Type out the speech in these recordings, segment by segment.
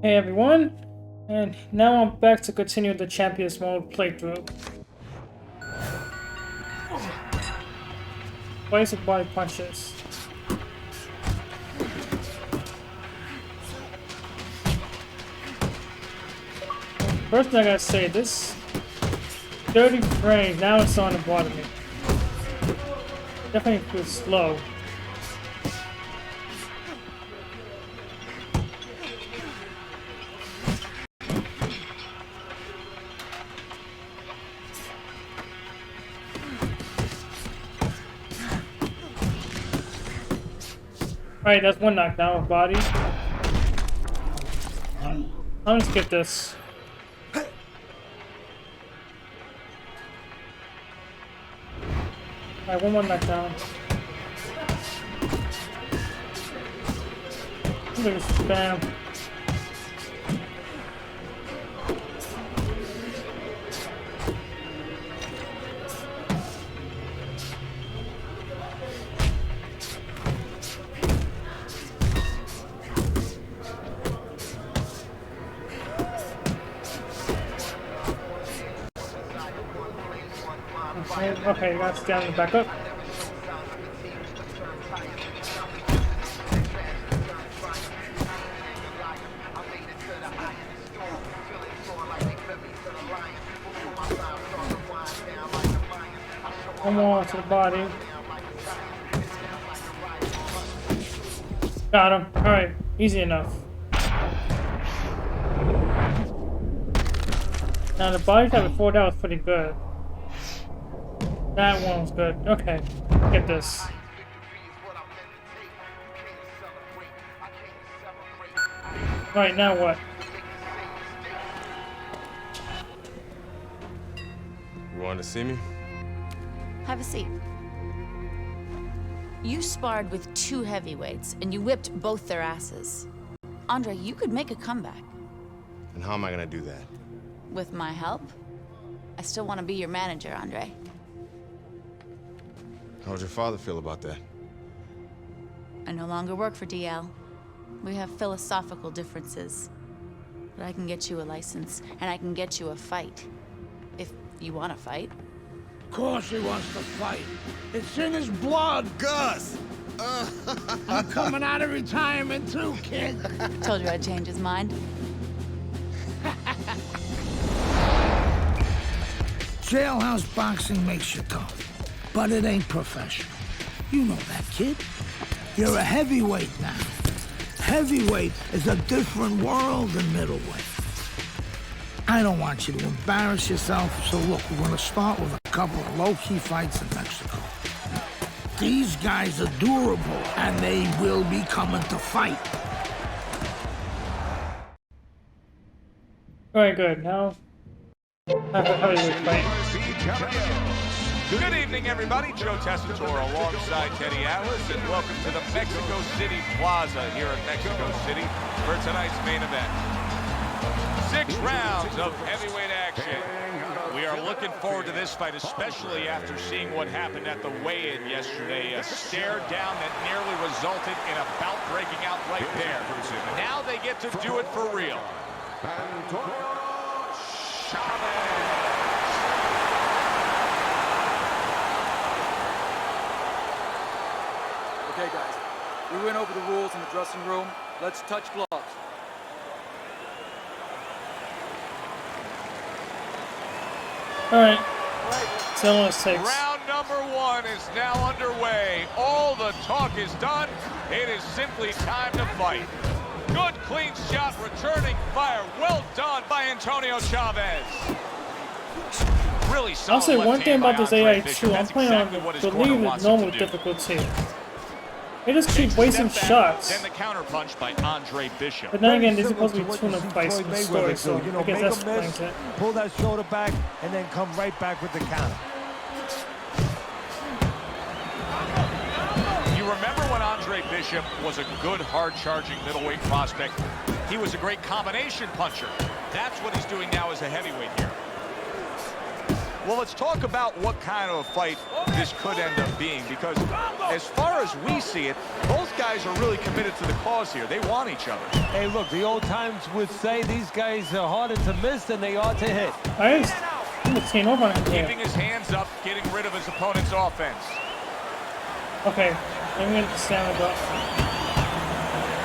Hey everyone, and now I'm back to continue the Champions Mode playthrough. Basic body punches. First thing I gotta say, this 30 frames, now it's on the bottom of me. Definitely feels slow. Alright, that's one knockdown of body. I'm gonna skip this. Alright, one more knockdown. Look at spam. Okay, that's down and back up. One more to the body. Got him. Alright, easy enough. Now the body type before that was pretty good. That one was good. Okay, get this. Right, now what? You want to see me? Have a seat. You sparred with two heavyweights, and you whipped both their asses. Andre, you could make a comeback. And how am I gonna do that? With my help? I still want to be your manager, Andre. How would your father feel about that? I no longer work for DL. We have philosophical differences. But I can get you a license, and I can get you a fight. If you want to fight. Of course he wants to fight. It's in his blood. Gus! I'm coming out of retirement too, kid. Told you I'd change his mind. Jailhouse boxing makes you tough, but it ain't professional. You know that, kid. You're a heavyweight now. Heavyweight is a different world than middleweight. I don't want you to embarrass yourself, so look, we're gonna start with a couple of low-key fights in Mexico. These guys are durable, and they will be coming to fight. Alright, good. Now, have a heavyweight fight. Good evening, everybody. Joe Tessitore alongside Teddy Atlas, and welcome to the Mexico City Plaza here in Mexico City for tonight's main event. 6 rounds of heavyweight action. We are looking forward to this fight, especially after seeing what happened at the weigh-in yesterday. A stare down that nearly resulted in a bout breaking out right there. Now they get to do it for real. Okay, guys, we went over the rules in the dressing room. Let's touch gloves. Alright, so let's take. Round number 1 is now underway. All the talk is done. It is simply time to fight. Good, clean shot, returning fire. Well done by Antonio Chavez. Really solid. I'll say one thing about this AI too. I'm playing on exactly the league with normal difficulty. They just keep wasting shots. Then the counter punch by Andre Bishop. But then again, they're supposed to be tune-up fights in the story, so I guess that explains it. Pull that shoulder back and then come right back with the counter. You remember when Andre Bishop was a good, hard-charging middleweight prospect? He was a great combination puncher. That's what he's doing now as a heavyweight here. Well, let's talk about what kind of a fight this could end up being, because as far as we see it, both guys are really committed to the cause here. They want each other. Hey, look, the old times would say these guys are harder to miss than they are to hit. I'm gonna team up on him here. Keeping his hands up, getting rid of his opponent's offense. Okay, I'm gonna stand up.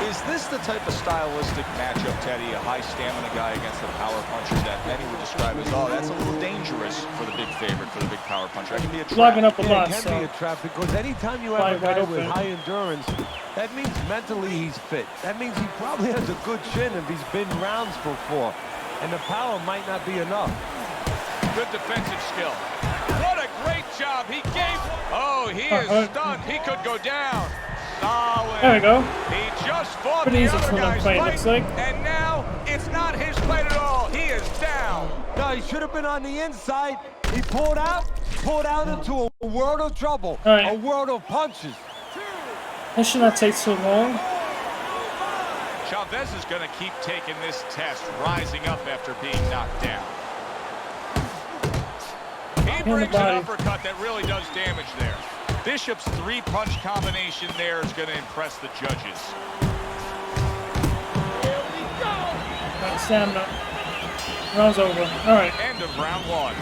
Is this the type of stylistic matchup, Teddy? A high stamina guy against a power puncher that many would describe as, oh, that's a little dangerous for the big favorite, for the big power puncher. That can be a trap. Logging up a Yeah, lot, it can so be a trap because anytime you have Wide a guy open. with high endurance, that means mentally he's fit. That means he probably has a good chin if he's been rounds before. And the power might not be enough. Good defensive skill. What a great job. He gave. Oh, he is stunned. He could go down. Solid. there we go. He just fought Pretty the easy other for him to guy's fight, fight, looks like. and now it's not his fight at all. He is down. No, he should have been on the inside. He pulled out into a world of trouble, All right. a world of punches. This should not take too long. Chavez is going to keep taking this test, rising up after being knocked down. He the brings an body. uppercut that really does damage there. Bishop's three-punch combination there is going to impress the judges. Got stamina. Round's over. Alright, End of round one.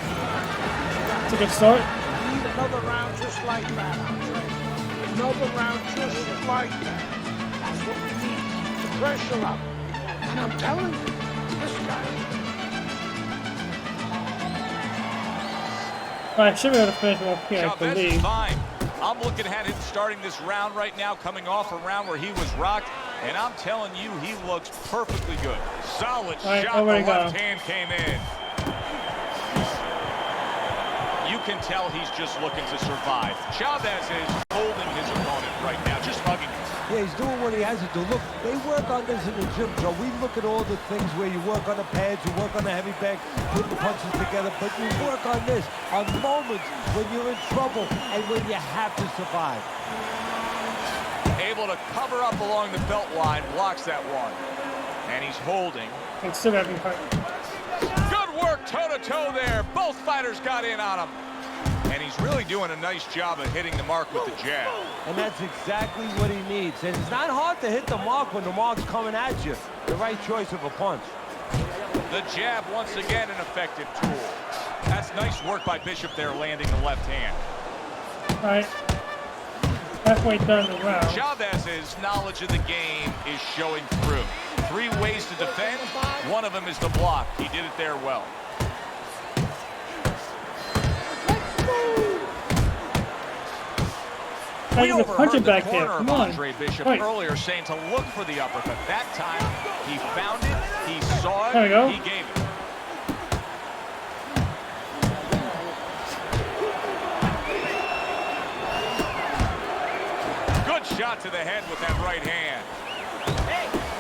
it's a good start. We need another round just like that, Andre. Another round just like that. That's what we need. The pressure up. And I'm telling you, this guy. Alright, should be able to finish him up here, I Chavez is believe. fine. I'm looking at him starting this round right now, coming off a round where he was rocked, and I'm telling you, he looks perfectly good. Solid Right, shot. over The you go. left hand came in. You can tell he's just looking to survive. Chavez is holding his opponent right now, just hugging him. Yeah, he's doing what he has to do. Look, they work on this in the gym, Joe. We look at all the things where you work on the pads, you work on the heavy bag, put the punches together, but you work on this, on moments when you're in trouble and when you have to survive. Able to cover up along the belt line, blocks that one. And he's holding. It's still gotta be hard. Good work toe-to-toe there. Both fighters got in on him. And he's really doing a nice job of hitting the mark with the jab. And that's exactly what he needs. And it's not hard to hit the mark when the mark's coming at you. The right choice of a punch. The jab, once again, an effective tool. That's nice work by Bishop there, landing the left hand. Alright. Halfway done the round. Chavez's knowledge of the game is showing through. 3 ways to defend. One of them is the block. He did it there well. Hey, We there's a puncher overheard the back there. corner Come of on. Andre Bishop Right. earlier saying to look for the uppercut. That time, he found it, he saw it, There we go. he gave it. Good shot to the head with that right hand.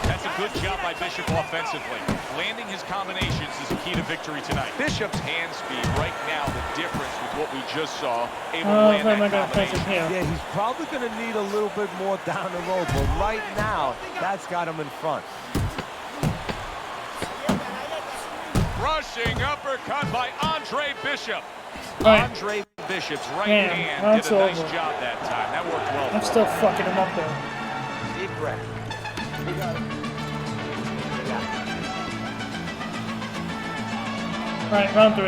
That's a good job by Bishop offensively. Landing his combinations is a key to victory tonight. Bishop's hand speed right now, the difference with what we just saw, able to Oh, land where am I that gonna finish combination. him here? Yeah, he's probably going to need a little bit more down the road, but right now, that's got him in front. Rushing uppercut by Andre Bishop. Right. Andre Bishop's right Man, hand that's did a nice over. job that time. That worked well. I'm still fucking him up though. Deep breath. We got it. Alright, round 3.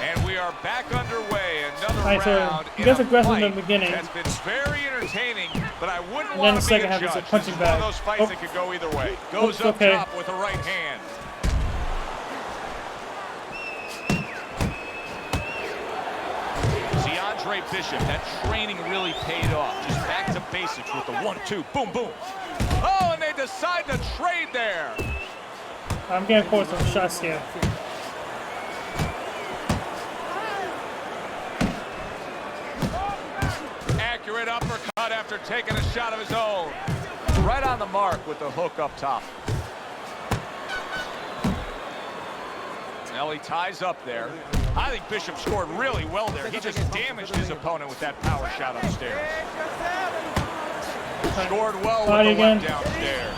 And we are back underway. Another Alright, so round he in gets a aggressive in fight the beginning. that's been very entertaining, but I wouldn't And then want the to be second a half is a judge. This punching is one of bag. those fights Oh. that could go either way. Goes up okay. top with a right hand. See, Andre Bishop, that training really paid off. Just back to basics with the 1-2, boom, boom. Oh, and they decide to trade there. I'm getting caught some shots here. Accurate uppercut after taking a shot of his own. Right on the mark with the hook up top. Now he ties up there. I think Bishop scored really well there. He just damaged his opponent with that power shot upstairs. Scored well with Body the again. left downstairs.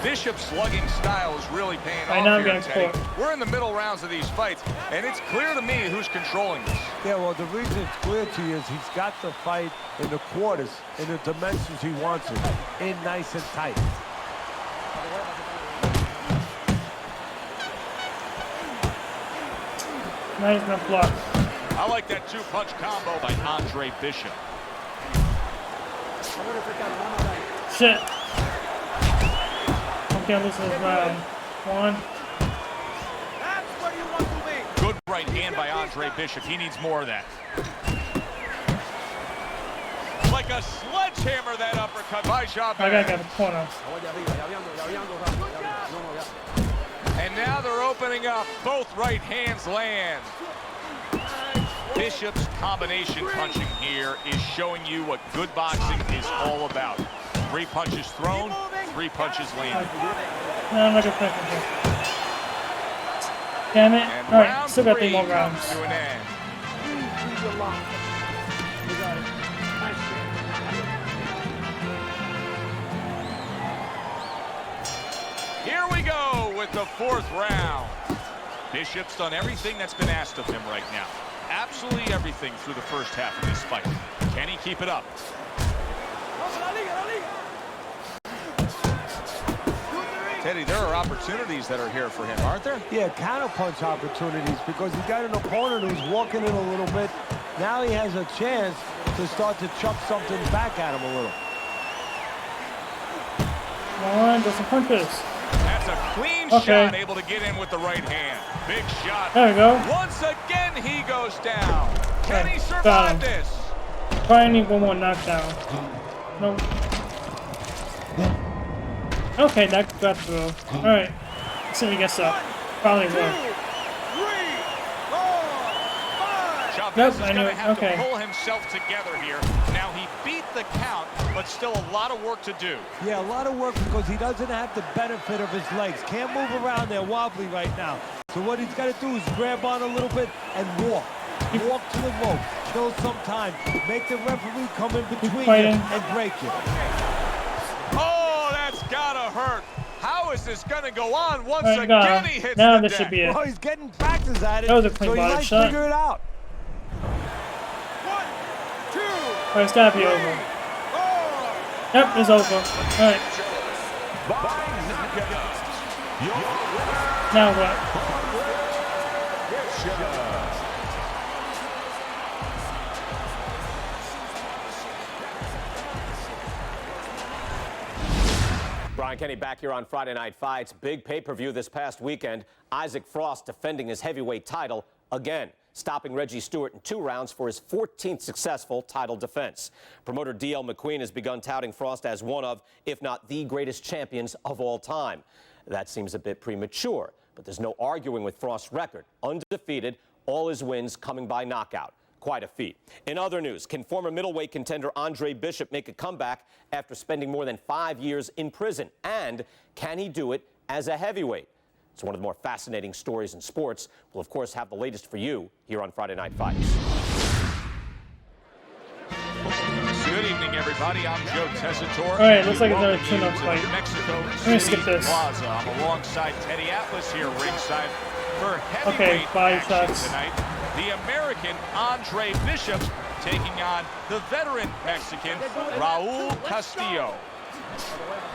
Bishop's slugging style is really paying Right now off I'm here, getting Teddy. caught. We're in the middle rounds of these fights, and it's clear to me who's controlling this. Yeah, well, the reason it's clear to you is he's got the fight in the quarters, in the dimensions he wants it, in nice and tight. Nice, not blocked. I like that two-punch combo by Andre Bishop. Shit. Okay, this is round 1. Good right hand by Andre Bishop. He needs more of that. Like a sledgehammer, that uppercut by Chavez. I gotta get the corner. And now they're opening up. Both right hands land. Bishop's combination punching here is showing you what good boxing is all about. 3 punches thrown, 3 punches landed. No, I'm not gonna finish it. Damn it. And Alright, round still got 3 3 more comes rounds. to an end. Here we go with the 4th round. Bishop's done everything that's been asked of him right now. Absolutely everything through the first half of this fight. Can he keep it up? Teddy, there are opportunities that are here for him, aren't there? Yeah, counterpunch opportunities because he got an opponent who's walking in a little bit. Now he has a chance to start to chuck something back at him a little. Come on, do some punches. That's a clean shot, able to get in with the right hand. Big shot. There we go. Once again, he goes down. Can he Got survive him. this? Probably need one more knockdown. Nope. Okay, that got through. Alright. Let's see if he gets up. Probably will. Chavez Nope, is I knew going to it. have Okay. to pull himself together here. Now, he beat the count, but still a lot of work to do. Yeah, a lot of work because he doesn't have the benefit of his legs. Can't move around there wobbly right now. So what he's got to do is grab on a little bit and walk. Walk to the rope. Kill some time. Make the referee come in between you and break you. Oh, that's gotta hurt. How is this gonna go on once Alright, again he hits now the this deck? should be it. Well, he's getting practice at it, That was a clean so he body might shot. figure it out. Alright, it's gotta be over. Yep, it's over. Alright. Now what? Brian Kenny back here on Friday Night Fights. Big pay-per-view this past weekend. Isaac Frost defending his heavyweight title again, stopping Reggie Stewart in 2 rounds for his 14th successful title defense. Promoter D.L. McQueen has begun touting Frost as one of, if not the greatest champions of all time. That seems a bit premature, but there's no arguing with Frost's record. Undefeated, all his wins coming by knockout. Quite a feat. In other news, can former middleweight contender Andre Bishop make a comeback after spending more than 5 years in prison? And can he do it as a heavyweight? It's one of the more fascinating stories in sports. We'll, of course, have the latest for you here on Friday Night Fights. Good evening, everybody. I'm Joe Tessitore. All right, looks like another Welcome tune-up you to fight. the Mexico I'm gonna skip City this. Plaza. I'm alongside Teddy Atlas here ringside for Okay, heavyweight body action shots. tonight. The American Andre Bishop taking on the veteran Mexican Raul Castillo.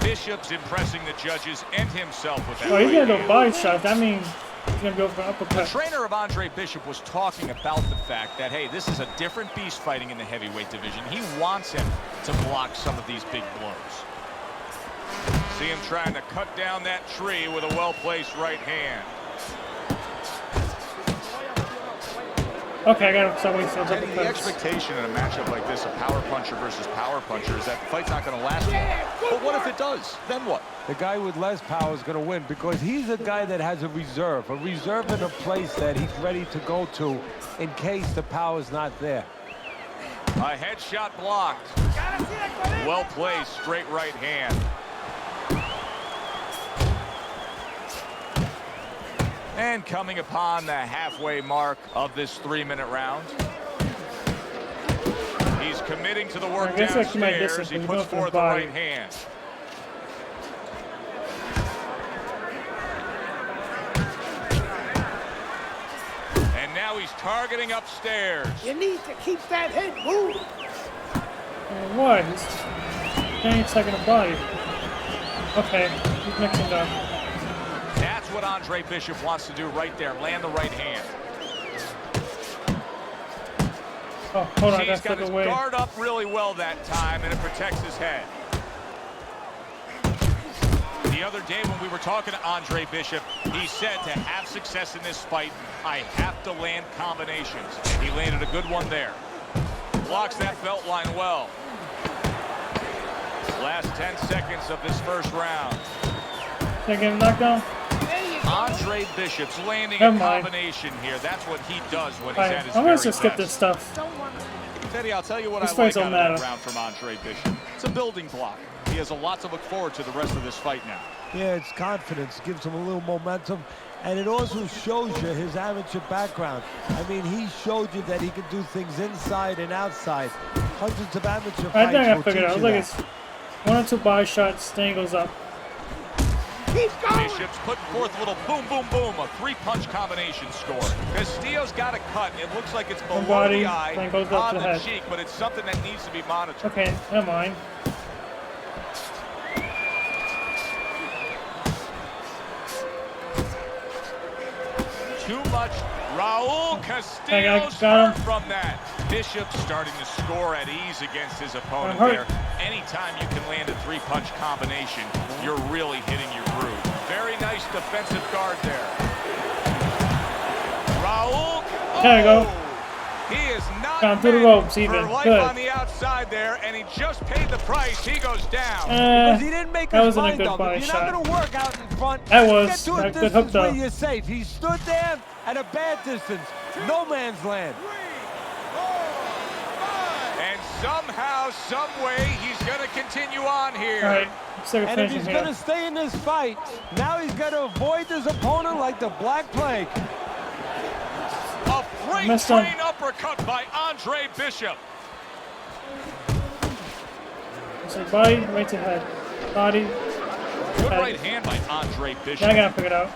Bishop's impressing the judges and himself with that. Oh, he's right gonna go hand. body shots. That means he's gonna go for an The uppercut. trainer of Andre Bishop was talking about the fact that, hey, this is a different beast fighting in the heavyweight division. He wants him to block some of these big blows. See him trying to cut down that tree with a well-placed right hand. Okay, I gotta start wasting those Teddy, the uppercuts. expectation in a matchup like this, a power puncher versus power puncher, is that the fight's not going to last long. But what if it does? Then what? The guy with less power is going to win because he's a guy that has a reserve in a place that he's ready to go to in case the power's not there. A headshot blocked. Well placed, straight right hand. And coming upon the halfway mark of this 3-minute round. He's committing to the work I guess I keep my downstairs. distance, He but he's puts going for forth the the body. right hand. now he's targeting upstairs. You need to keep that head moving. What? He's getting stuck in a body. Okay, he's mixing up. That's what Andre Bishop wants to do right there. Land the right hand. Oh, hold on, He's that's got the his way. guard up really well that time, and it protects his head. The other day when we were talking to Andre Bishop, he said to have success in this fight, I have to land combinations. He landed a good one there. Blocks that belt line well. Last 10 seconds of this first round. Did I get a knockdown? Andre Bishop's landing Never a mind. combination here. That's what he does when he's Alright, at his I'm very gonna just skip best. this stuff. Teddy, I'll tell you what These I fights like out don't of that matter. round from Andre Bishop. It's a building block. He has a lot to look forward to the rest of this fight now. Yeah, it's confidence, gives him a little momentum, and it also shows you his amateur background. I mean, he showed you that he can do things inside and outside. Hundreds of amateur I fights think I will figured teach out. you Look, that. it's 1 or 2 body shots, then he goes up. Keep going. Bishop's putting forth a little boom, boom, boom, a 3-punch combination score. Castillo's got a cut. It looks like it's below body, the eye, then goes up on to the the head. cheek, but it's something that needs to be monitored. Okay, never mind. Too much. Raul I Castillo's got hurt him. from that. Bishop starting to score at ease against his opponent I'm there. hurt. Anytime you can land a 3-punch combination, you're really hitting your groove. Very nice defensive guard there. Raul. There you go. He is not Down through the meant ropes for even. life Good. on the outside there, and he just paid the price. He goes down. Because he didn't make that his wasn't a mind good up. body If you're shot. not going to work out in front, That was get to a a good distance hook, though. where you're safe. He stood there at a bad distance. No man's land. And somehow, some way, he's going to continue on here. Alright, let's take a And if finish he's in going here. to stay in this fight, now he's got to avoid his opponent like the Black Plague. A freight Missed him. train uppercut by Andre Bishop. So body, right to head. Body. Good head. right hand by Andre Bishop. Now I gotta figure it out.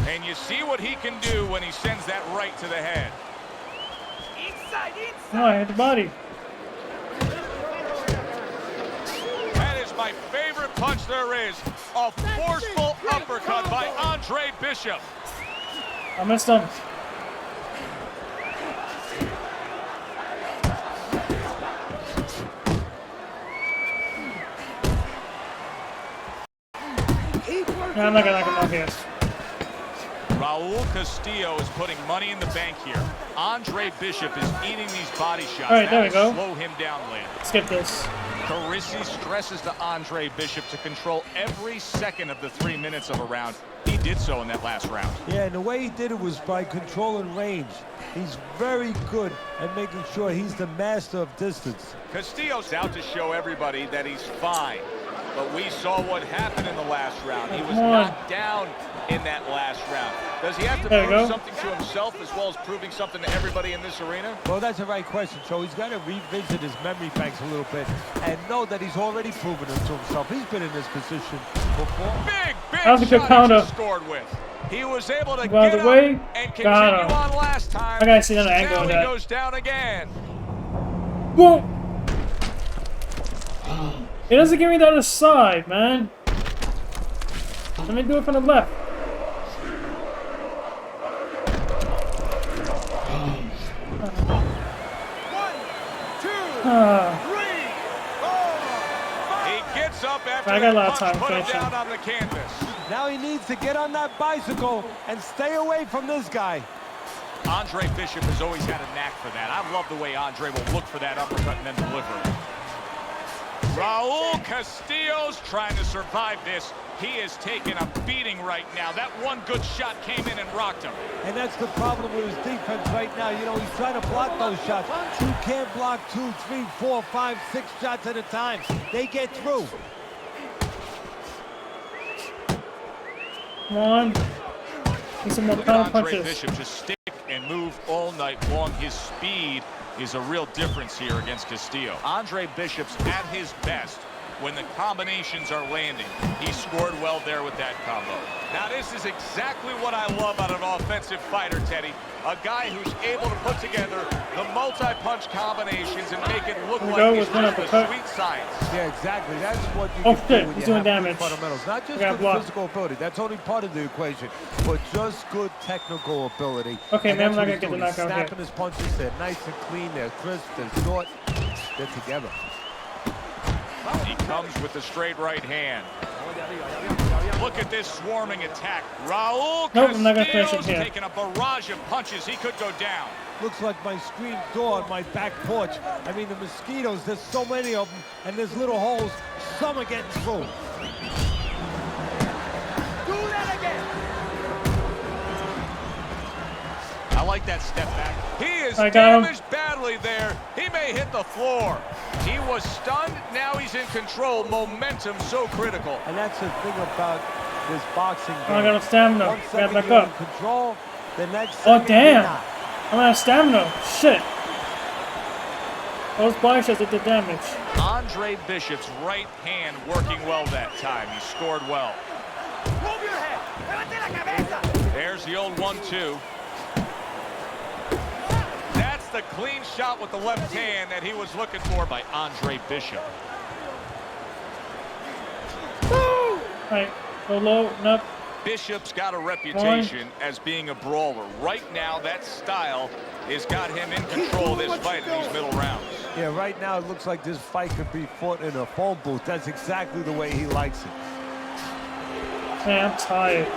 And you see what he can do when he sends that right to the head. No, I hit the body. That is my favorite punch there is. A forceful uppercut by Andre Bishop. I missed him. Yeah, I'm not gonna knock him out here. Raul Castillo is putting money in the bank here. Andre Bishop is eating these body shots. All right, there we That will go. slow him down later. Skip this. Carisi stresses to Andre Bishop to control every second of the 3 minutes of a round. He did so in that last round. Yeah, and the way he did it was by controlling range. He's very good at making sure he's the master of distance. Castillo's out to show everybody that he's fine. But we saw what happened in the last round. He was Come on. knocked down in that last round. Does he have to There you prove go. something to himself as well as proving something to everybody in this arena? Well, that's the right question, so he's got to revisit his memory banks a little bit and know that he's already proven it to himself. He's been in this position before. Big That was a good shot counter. he scored with. He was able to Well, get the way- up and got continue him. on last time. I gotta see another angle Now of he that. goes down again. Whoa! It doesn't give me the other side, man. Let me do it from the left. He gets up after I got a lot that of punch time put him finishing. down on the canvas. Now he needs to get on that bicycle and stay away from this guy. Andre Bishop has always had a knack for that. I love the way Andre will look for that uppercut and then deliver it. Raul Castillo's trying to survive this. He is taking a beating right now. That one good shot came in and rocked him. And that's the problem with his defense right now. You know, he's trying to block those shots. You can't block 2, 3, 4, 5, 6 shots at a time. They get through. Come on. Need some more Look at counter Andre punches. Bishop just stick and move all night long. His speed is a real difference here against Castillo. Andre Bishop's at his best when the combinations are landing. He scored well there with that combo. Now, this is exactly what I love out of an offensive fighter, Teddy. A guy who's able to put together the multi-punch combinations and make it look like he's just the sweet science. Yeah, exactly. That's what you can do when you have good fundamentals. Not just good physical ability. That's only part of the equation, but just good technical ability. Okay, man, I'm not going to get the knockout here. Snapping his punches. They're nice and clean. They're crisp. They're short. They're together. He comes with the straight right hand. Look at this swarming attack. Raul Castillo's taking a barrage of punches. He could go down. Looks like my screen door on my back porch. I mean, the mosquitoes, there's so many of them, and there's little holes. Some are getting through. Do that again. I like that step back. He is damaged badly there. He may hit the floor. He was stunned. Now he's in control. Momentum so critical. And that's the thing about this boxing game. I got a stamina. One second Back you're up. in control, the next Oh, second damn. you're not. I'm out of stamina. Shit. Those body shots did the damage. Andre Bishop's right hand working well that time. He scored well. Move your head. There's the old 1-2. That's the clean shot with the left hand that he was looking for by Andre Bishop. Alright, go low, up. Bishop's got a reputation as being a brawler. Right now, that style has got him in control of this fight in these middle rounds. Yeah, right now it looks like this fight could be fought in a phone booth. That's exactly the way he likes it. Man, I'm tired.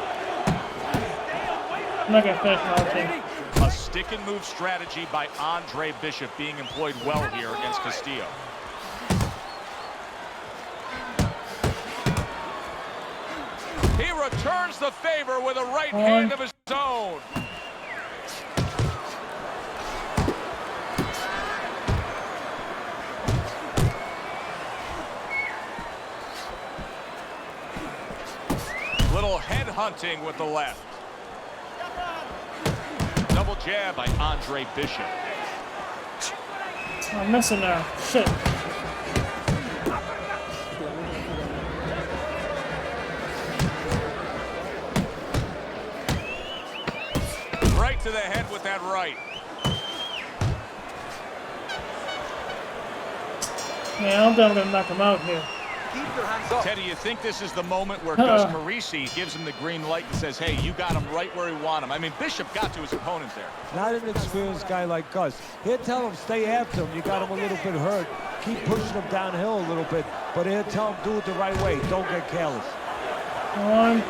I'm not gonna finish my thing. A stick and move strategy by Andre Bishop being employed well here against Castillo. He returns the favor with a right hand of his own. Little head hunting with the left. Double jab by Andre Bishop. I'm missing now. Shit. Right to the head with that right. Man, I'm done gonna knock him out here. Keep your hands up. Teddy, you think this is the moment where Gus Carisi gives him the green light and says, hey, you got him right where you want him? I mean, Bishop got to his opponent there. Not an experienced guy like Gus. He'll tell him, stay after him. You got him a little bit hurt. Keep pushing him downhill a little bit. But he'll tell him, do it the right way. Don't get careless. One.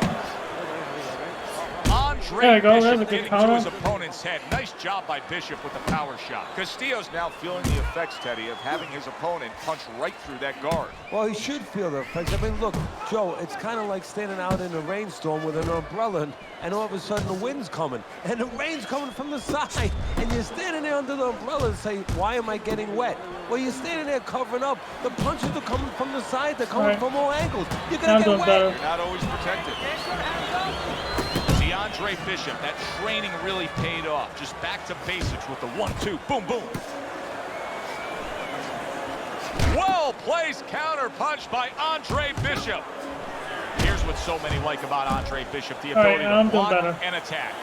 Andre There you go. Bishop There's a good getting to counter. his opponent's head. Nice job by Bishop with the power shot. Castillo's now feeling the effects, Teddy, of having his opponent punch right through that guard. Well, he should feel the effects. I mean, look, Joe, it's kind of like standing out in a rainstorm with an umbrella, and all of a sudden the wind's coming, and the rain's coming from the side, and you're standing there under the umbrella and say, why am I getting wet? Well, you're standing there covering up. The punches are coming from the side. They're coming from all angles. You're going to get wet. You're not always protected. Andre Bishop, that training really paid off. Just back to basics with the 1-2. Boom, boom. Well-placed counter punch by Andre Bishop. Here's what so many like about Andre Bishop, the ability to block and attack.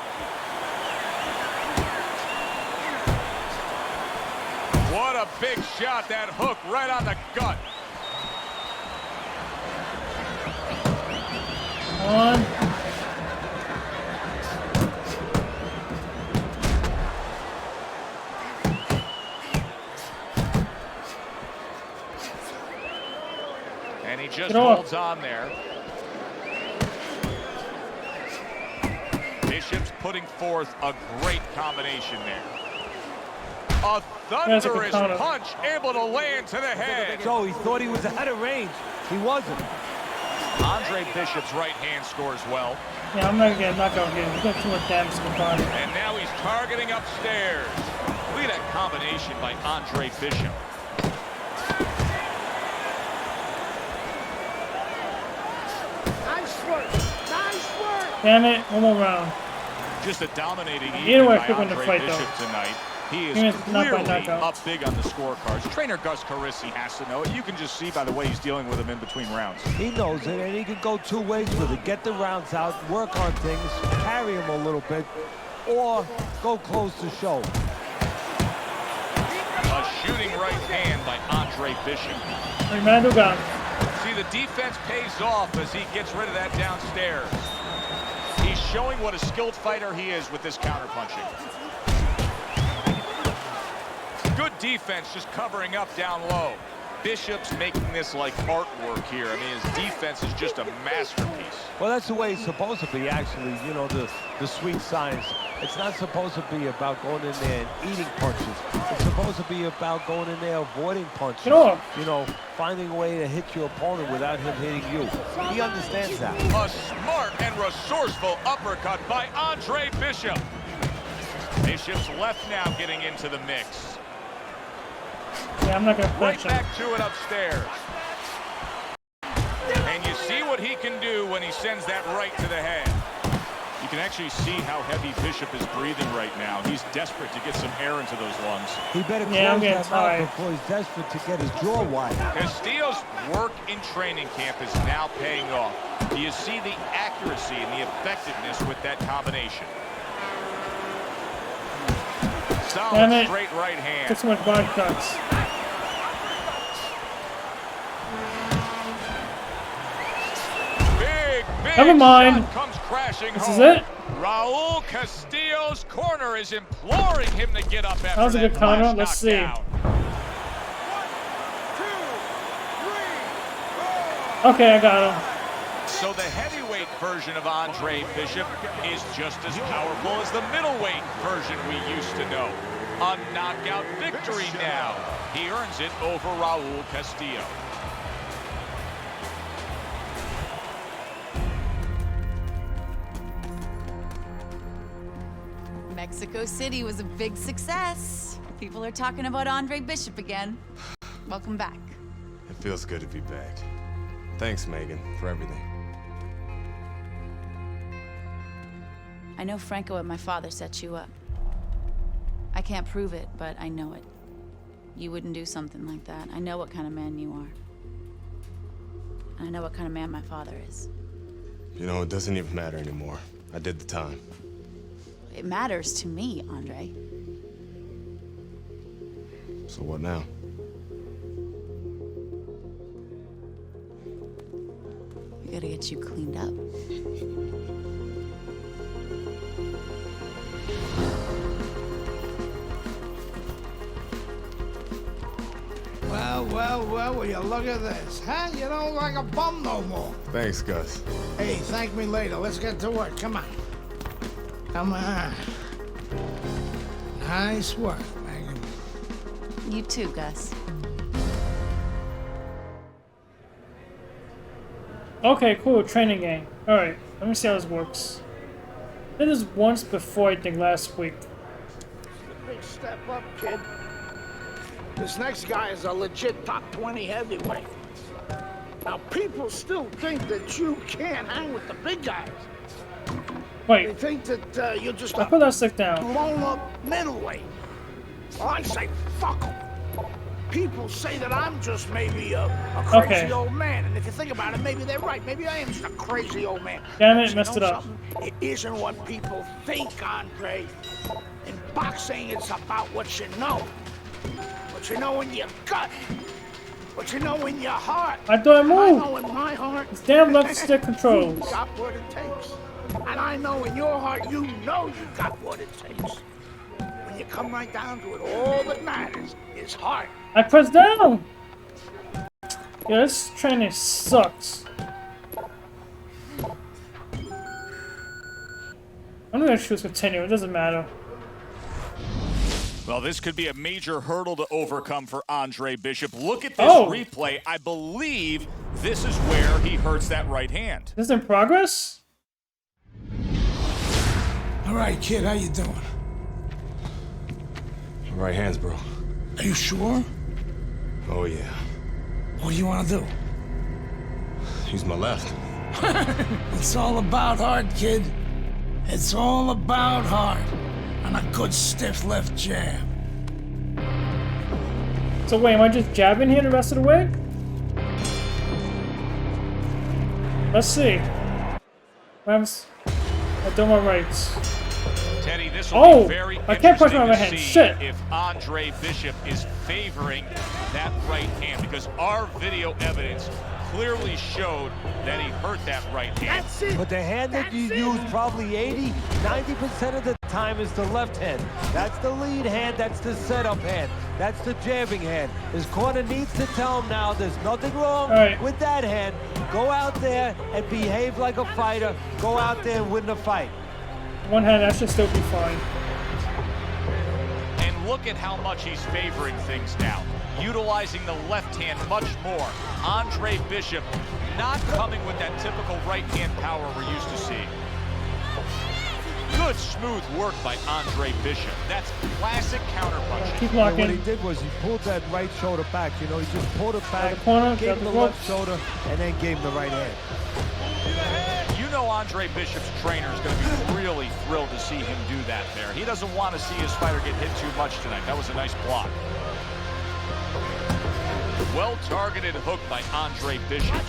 What a big shot, that hook right on the gut. One. And he just holds on there. Bishop's putting forth a great combination there. A thunderous punch able to land to the head. So he thought he was out of range. He wasn't. Andre Bishop's right hand scores well. Yeah, I'm not gonna get a knockout here. He's got too much damage to the body. And now he's targeting upstairs. Look at that combination by Andre Bishop. Damn it, one more round. Just a dominating Either way, evening by Andre Bishop tonight. He He is is not by clearly knockout. up big on the scorecards. Trainer Gus Carisi has to know it. You can just see by the way he's dealing with him in between rounds. He knows it, and he can go two ways with it. Get the rounds out, work on things, carry him a little bit, or go close the show. A shooting right hand by Andre Bishop. Rimando gun. See, the defense pays off as he gets rid of that downstairs. He's showing what a skilled fighter he is with this counterpunching. Good defense just covering up down low. Bishop's making this like artwork here. I mean, his defense is just a masterpiece. Well, that's the way it's supposed to be, actually. You know, the sweet science. It's not supposed to be about going in there and eating punches. It's supposed to be about going in there avoiding punches. Get off. You know, finding a way to hit your opponent without him hitting you. He understands that. A smart and resourceful uppercut by Andre Bishop. Bishop's left now getting into the mix. Yeah, I'm not gonna Right punch him. back to it upstairs. And you see what he can do when he sends that right to the head. You can actually see how heavy Bishop is breathing right now. He's desperate to get some air into those lungs. He better close Yeah, I'm getting that mouth tired. before he's desperate to get his jaw wide. Castillo's work in training camp is now paying off. You see the accuracy and the effectiveness with that combination. Damn Solid it. straight right hand. Took so much body cuts. Big Never mind. shot comes crashing This home. is it? Raul Castillo's corner is imploring him to get up after That was a good counter. flash Let's see. knockdown. Okay, I got him. So the heavyweight version of Andre Bishop is just as powerful as the middleweight version we used to know. A knockout victory now. He earns it over Raul Castillo. Mexico City was a big success. People are talking about Andre Bishop again. Welcome back. It feels good to be back. Thanks, Megan, for everything. I know Franco and my father set you up. I can't prove it, but I know it. You wouldn't do something like that. I know what kind of man you are. And I know what kind of man my father is. You know, it doesn't even matter anymore. I did the time. It matters to me, Andre. So what now? We gotta get you cleaned up. Well, will you look at this, huh? You don't look like a bum no more. Thanks, Gus. Hey, thank me later. Let's get to work. Come on. Come on. Nice work, Megan. You too, Gus. Okay, cool. Training game. Alright, let me see how this works. I did this once before, I think, last week. Big step up, kid. This next guy is a legit top 20 heavyweight. Now, people still think that you can't hang with the big guys. They Wait, think that you're just I a put that stick down. blown-up middleweight. Well, I say fuck 'em. People say that I'm just maybe a crazy Okay. old man, and if you think about it, maybe they're right. Maybe I am just a crazy old man. Damn it, But you messed know it up. something? It isn't what people think, Andre. In boxing, it's about what you know. What you know in your gut. What you know in your heart. I thought I And I moved. know in my heart. It's damn left stick controls. You got what it takes. And I know in your heart, you know you got what it takes. When you come right down to it, all that matters is heart. I pressed down! Yeah, this training sucks. I'm gonna choose continue, it doesn't matter. Well, this could be a major hurdle to overcome for Andre Bishop. Look at this Oh. replay. I believe this is where he hurts that right hand. This is in progress? All right, kid, how you doing? Right hands, bro. Are you sure? Oh, yeah. What do you want to do? Use my left. It's all about heart, kid. It's all about heart. And a good stiff left jab. So wait, am I just jabbing here the rest of the way? Let's see. Rams, I do my rights. Teddy, this will be very I can't punch him on my interesting hand. to see Shit. if Andre Bishop is favoring that right hand, because our video evidence clearly showed that he hurt that right hand. That's it. But the hand that you use probably 90% of the time is the left hand. That's the lead hand, that's the setup hand. That's the jabbing hand. His corner needs to tell him now there's nothing wrong with that hand. Go out there and behave like a fighter. Go out there and win the fight. One hand, that should still be fine. And look at how much he's favoring things now, utilizing the left hand much more. Andre Bishop not coming with that typical right hand power we're used to seeing. Good smooth work by Andre Bishop. That's classic counterpunching. Keep And locking. what he did was he pulled that right shoulder back. You know, he just pulled it back, corner, gave got him the the left ropes. shoulder, and then gave him the right hand. You know Andre Bishop's trainer is going to be really thrilled to see him do that there. He doesn't want to see his fighter get hit too much tonight. That was a nice block. Well-targeted hook by Andre Bishop.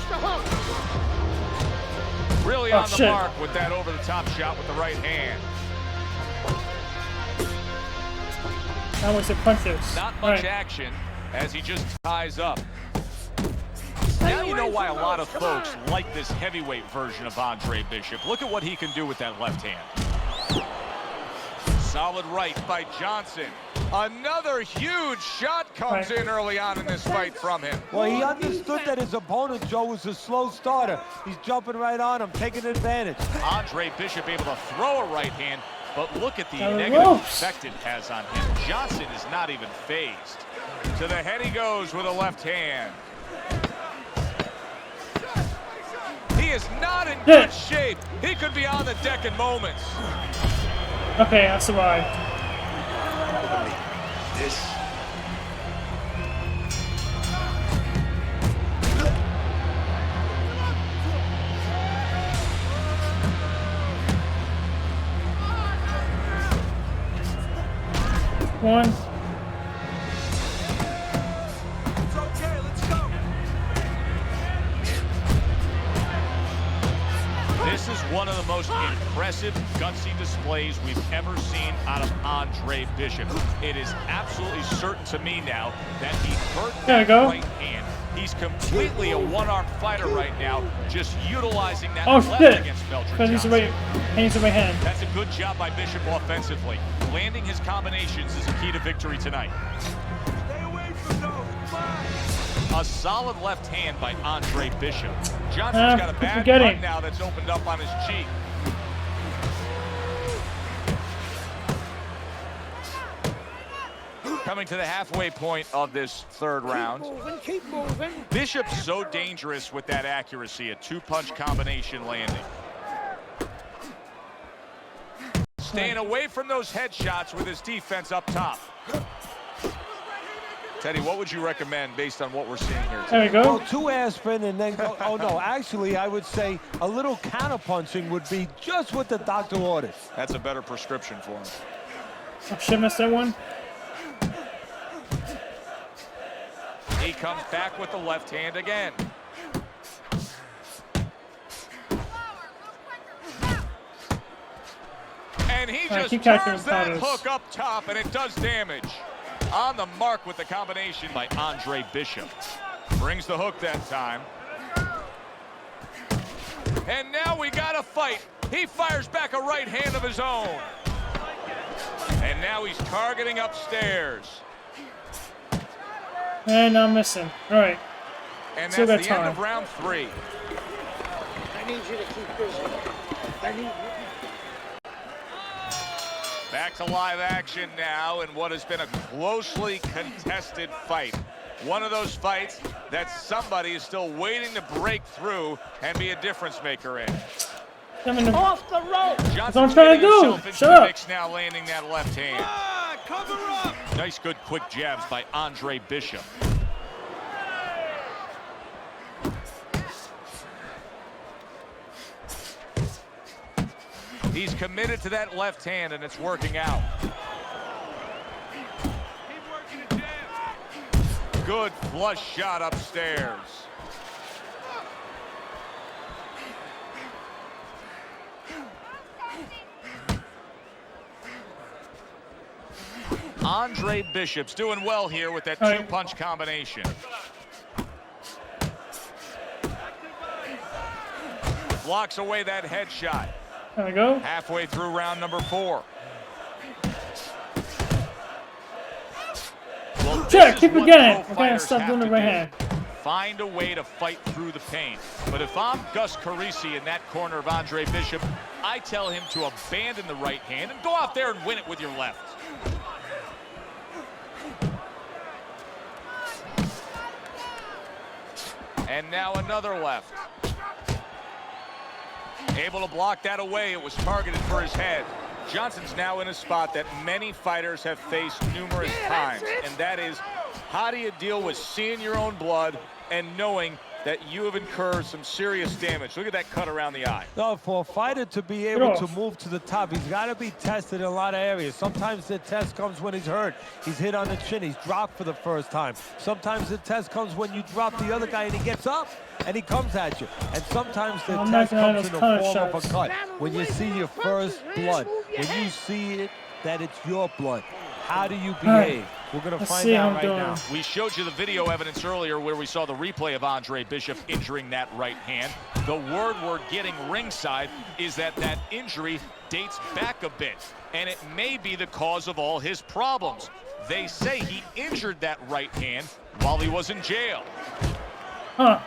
Really on the mark with that over-the-top shot with the right hand. Now it's the punches. Not much action as he just ties up. Now you know why a lot of folks like this heavyweight version of Andre Bishop. Look at what he can do with that left hand. Solid right by Johnson. Another huge shot comes in early on in this fight from him. Well, he understood that his opponent, Joe, was a slow starter. He's jumping right on him, taking advantage. Andre Bishop able to throw a right hand, but look at the negative effect it has on him. Johnson is not even phased. To the head he goes with a left hand. He is not in good shape. He could be on the deck in moments. Okay, I survived. This. One. It's okay, let's go. This is one of the most impressive, gutsy displays we've ever seen out of Andre Bishop. It is absolutely certain to me now that he hurt that right hand. He's completely a one-armed fighter right now, just utilizing that left against Belcher Because he's the right hand. That's a good job by Bishop offensively. Landing his combinations is a key to victory tonight. Stay away from those. Come on. A solid left hand by Andre Bishop. Johnson's got a bad cut now that's opened up on his cheek. Coming to the halfway point of this third round. Keep moving. Bishop's so dangerous with that accuracy, a two-punch combination landing. Staying away from those headshots with his defense up top. Teddy, what would you recommend based on what we're seeing here today? There we go. Well, 2 aspirin and then go. Oh, no. Actually, I would say a little counterpunching would be just what the doctor orders. That's a better prescription for him. I should miss that one. He comes back with the left hand again. And he just turns that hook up top, and it does damage. On the mark with the combination by Andre Bishop. Brings the hook that time. And now we got a fight. He fires back a right hand of his own. And now he's targeting upstairs. And I'm missing. All right. And that's the end of round 3. I need you to keep busy. Back to live action now in what has been a closely contested fight. One of those fights that somebody is still waiting to break through and be a difference maker in. Off the rope. That's what I'm trying to do. Shut up. Mix now landing that left hand. Cover up. Nice, good, quick jabs by Andre Bishop. He's committed to that left hand, and it's working out. Keep working the jab. Good flush shot upstairs. Andre Bishop's doing well here with that two-punch combination. Blocks away that headshot. There we go. Halfway through round number 4. Well, Check, keep it getting. Okay, stop doing the right hand. Find a way to fight through the pain. But if I'm Gus Carisi in that corner of Andre Bishop, I tell him to abandon the right hand and go out there and win it with your left. And now another left. Able to block that away. It was targeted for his head. Johnson's now in a spot that many fighters have faced numerous times, and that is, how do you deal with seeing your own blood and knowing that you have incurred some serious damage? Look at that cut around the eye. No, for a fighter to be able to move to the top, he's got to be tested in a lot of areas. Sometimes the test comes when he's hurt. He's hit on the chin. He's dropped for the first time. Sometimes the test comes when you drop the other guy and he gets up and he comes at you. And sometimes the test comes in the form of a cut. When you see your first blood, when you see it, that it's your blood. How do you behave? We're going to find out right now. We showed you the video evidence earlier where we saw the replay of Andre Bishop injuring that right hand. The word we're getting ringside is that that injury dates back a bit, and it may be the cause of all his problems. They say he injured that right hand while he was in jail. Huh.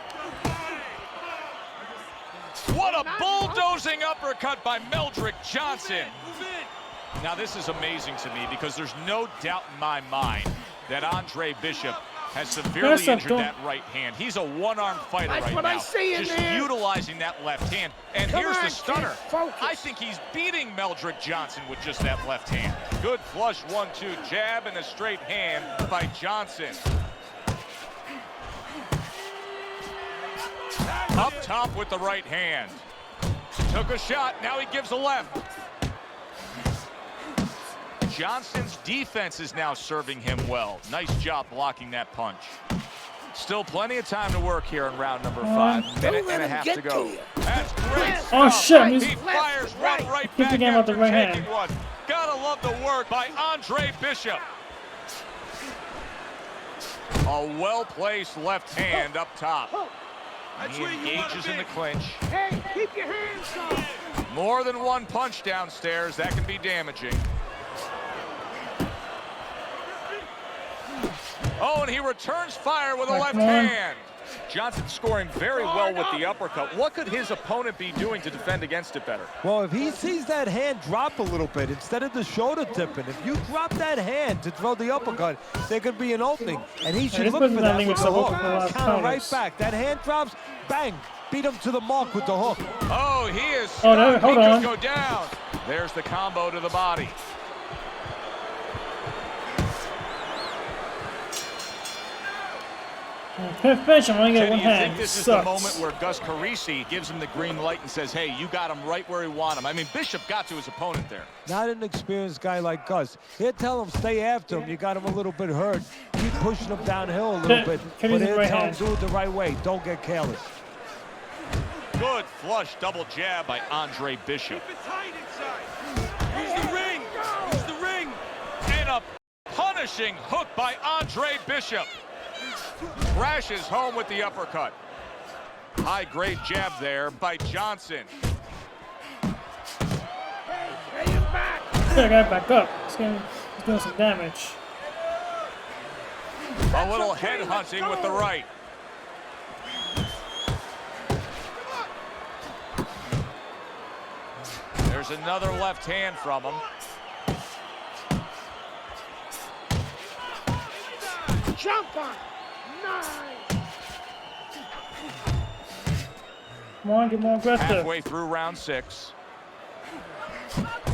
What a bulldozing uppercut by Meldrick Johnson. Now, this is amazing to me because there's no doubt in my mind that Andre Bishop has severely injured that right hand. He's a one-armed fighter right now, just utilizing that left hand. And here's the stunner. I think he's beating Meldrick Johnson with just that left hand. Good flush 1-2 jab and a straight hand by Johnson. Up top with the right hand. Took a shot, now he gives a left. Johnson's defense is now serving him well. Nice job blocking that punch. Still plenty of time to work here in round number 5. Minute and a half to go. That's great stuff. Oh shit! He fires one right keep back the game out the right hand. one. Gotta love the work by Andre Bishop. A well-placed left hand up top. He engages in the clinch. Hey, keep your hands up. More than one punch downstairs. That can be damaging. Oh, and he returns fire with a left hand. Johnson scoring very well with the uppercut. What could his opponent be doing to defend against it better? Well, if he sees that hand drop a little bit, instead of the shoulder tipping, if you drop that hand to throw the uppercut, there could be an opening. And he should look for that with the hook. Counter right back. That hand drops, bang. Beat him to the mark with the hook. Oh, he is stunned. Oh, no, hold on. He could go down. There's the combo to the body. Finish him. I get one You hand. think this is the moment where Gus Carisi gives him the green light and says, hey, you got him right where you want him? I mean, Bishop got to his opponent there. Not an experienced guy like Gus. He'll tell him, stay after him. You got him a little bit hurt. Keep pushing him downhill a little bit. But he'll tell him, do it the right way. Don't get careless. Good flush double jab by Andre Bishop. Keep it tight inside. Use the ring. Use the ring. And a punishing hook by Andre Bishop. Crashes home with the uppercut. High-grade jab there by Johnson. Hey, him back. I got back up. He's doing some damage. A little head hunting with the right. There's another left hand from him. Jump on. Nice. Come on, get more aggressive. Halfway through round 6.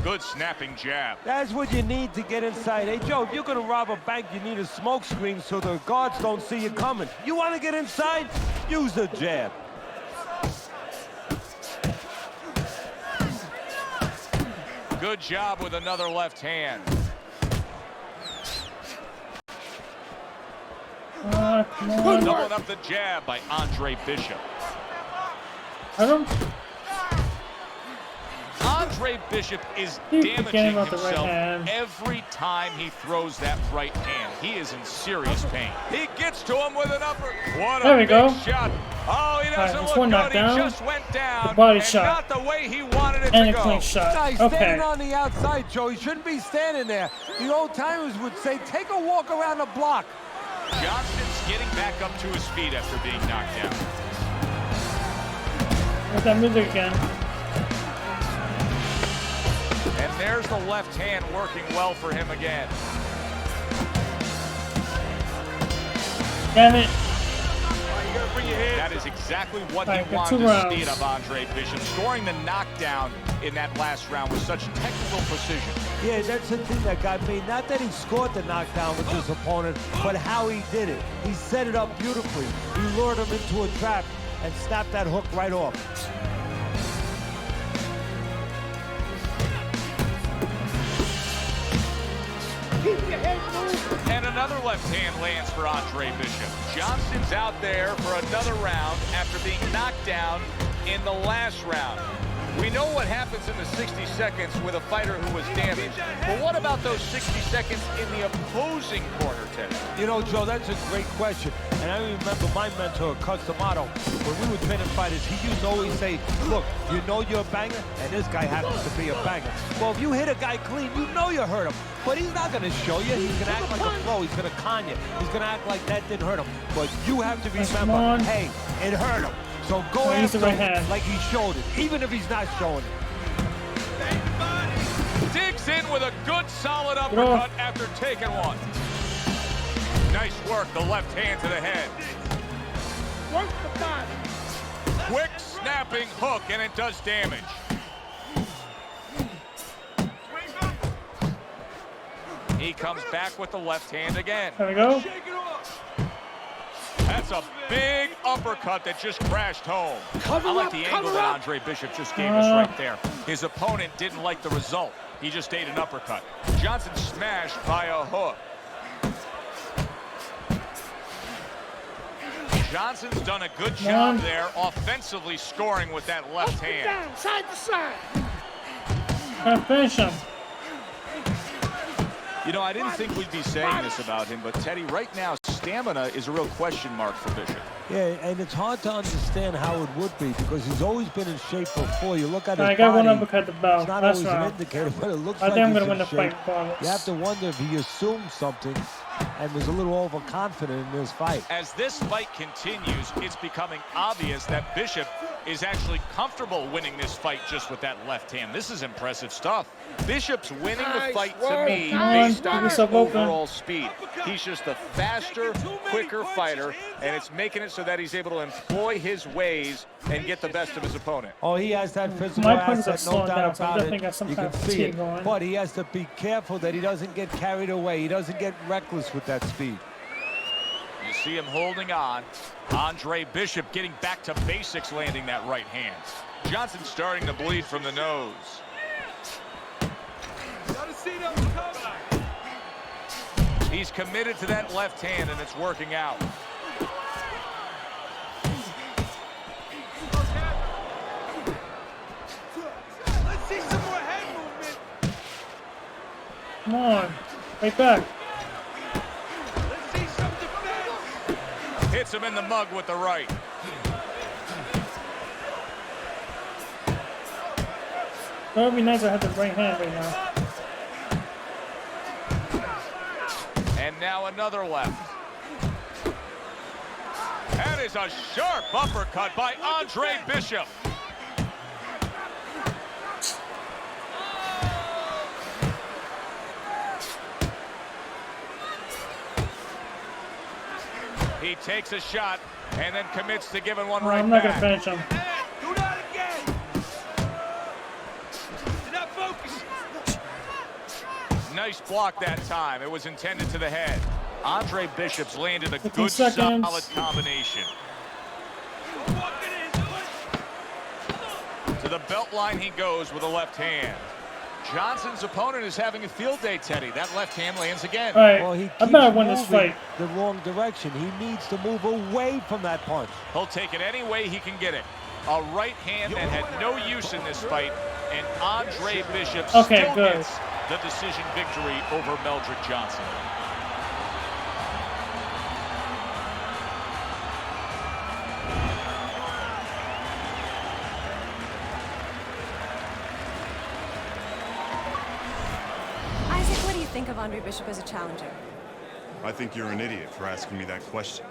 Good snapping jab. That's what you need to get inside. Hey, Joe, if you're going to rob a bank, you need a smoke screen so the guards don't see you coming. You want to get inside? Use the jab. Good job with another left hand. Come on. Doubling up the jab by Andre Bishop. I don't. Andre Bishop is Keep damaging forgetting about the right himself hand. every time he throws that right hand. He is in serious pain. He gets to him with an upper. What a There we big go. shot. Oh, he doesn't Alright, look one good. knockdown. He just went down. The body and shot. not the way he wanted it And to a go. clean shot. He's Okay. standing on the outside, Joe. He shouldn't be standing there. The old timers would say, take a walk around the block. Johnston's getting back up to his feet after being knocked down. With that music again. And there's the left hand working well for him again. Damn it. That is exactly what Alright, he got wanted 2 to rounds. see out of Andre Bishop. Scoring the knockdown in that last round with such technical precision. Yeah, that's the thing that got me. Not that he scored the knockdown with his opponent, but how he did it. He set it up beautifully. He lured him into a trap and snapped that hook right off. And another left hand lands for Andre Bishop. Johnston's out there for another round after being knocked down in the last round. We know what happens in the 60 seconds with a fighter who was damaged. But what about those 60 seconds in the opposing corner, Ted? You know, Joe, that's a great question. And I remember my mentor, Customato, when we were training fighters, he used to always say, look, you know you're a banger, and this guy happens to be a banger. Well, if you hit a guy clean, you know you hurt him. But he's not going to show you. He's going to act like a pro. He's going to con you. He's going to act like that didn't hurt him. But you have to remember, hey, it hurt him. So go after him like he showed it, even if he's not showing it. Digs in with a good, solid uppercut after taking one. Nice work, the left hand to the head. Work the body. Quick snapping hook, and it does damage. He comes back with the left hand again. There we go. That's a big uppercut that just crashed home. I like the angle that Andre Bishop just gave us right there. His opponent didn't like the result. He just ate an uppercut. Johnston smashed by a hook. Johnston's done a good job there, offensively scoring with that left hand. Down, side to side. Finish him. You know, I didn't think we'd be saying this about him, but Teddy, right now, stamina is a real question mark for Bishop. Yeah, and it's hard to understand how it would be because he's always been in shape before. You look at his I got body, one uppercut the bell. it's not That's always an right. indicator, but it looks I like think I'm he's gonna win in the shape. fight regardless. You have to wonder if he assumed something and was a little overconfident in this fight. As this fight continues, it's becoming obvious that Bishop is actually comfortable winning this fight just with that left hand. This is impressive stuff. Bishop's winning the fight to me based on his overall speed. He's just a faster, quicker fighter, and it's making it so that he's able to employ his ways and get the best of his opponent. Oh, he has that physical My opponents are asset, no slowing doubt down, so about definitely it. got some You kind can of see fatigue it, going. but he has to be careful that he doesn't get carried away. He doesn't get reckless with that speed. You see him holding on. Andre Bishop getting back to basics, landing that right hand. Johnston starting to bleed from the nose. He's committed to that left hand, and it's working out. Let's see some more head movement. Come on. Right back. Let's see some defense. Hits him in the mug with the right. That would be nice if I had the right hand right now. And now another left. That is a sharp uppercut by Andre Bishop. He takes a shot and then commits to giving one right I'm not back. gonna finish him. Do that again. You're not focused. Nice block that time. It was intended to the head. Andre Bishop's landed a 15 good, seconds. solid combination. To the belt line he goes with a left hand. Johnson's opponent is having a field day, Teddy. That left hand lands again. All right, Well, he I keeps better win this moving fight. the wrong direction. He needs to move away from that punch. He'll take it any way he can get it. A right hand that had no use in this fight, and Andre Bishop still good. gets the decision victory over Meldrick Johnson. Isaac, what do you think of Andre Bishop as a challenger? I think you're an idiot for asking me that question.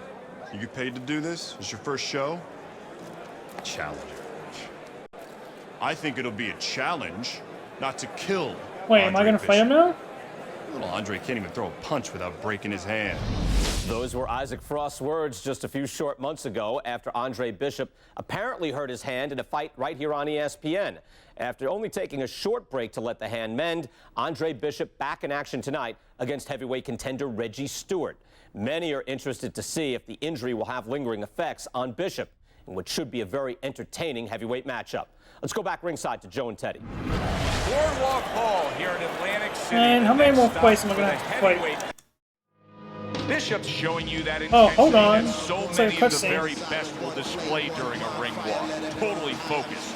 You get paid to do this? It's your first show? Challenger. I think it'll be a challenge, not to kill. Wait, am I gonna fight him now? Little Andre can't even throw a punch without breaking his hand. Those were Isaac Frost's words just a few short months ago after Andre Bishop apparently hurt his hand in a fight right here on ESPN. After only taking a short break to let the hand mend, Andre Bishop back in action tonight against heavyweight contender Reggie Stewart. Many are interested to see if the injury will have lingering effects on Bishop in what should be a very entertaining heavyweight matchup. Let's go back ringside to Joe and Teddy. Boardwalk Hall here in Atlantic City. And how many more fights am I for gonna the have to fight? heavyweight. Bishop's showing you that Oh, intensity hold on. that so It's like many a of the cutscene. very best will display during a ring walk. Totally focused.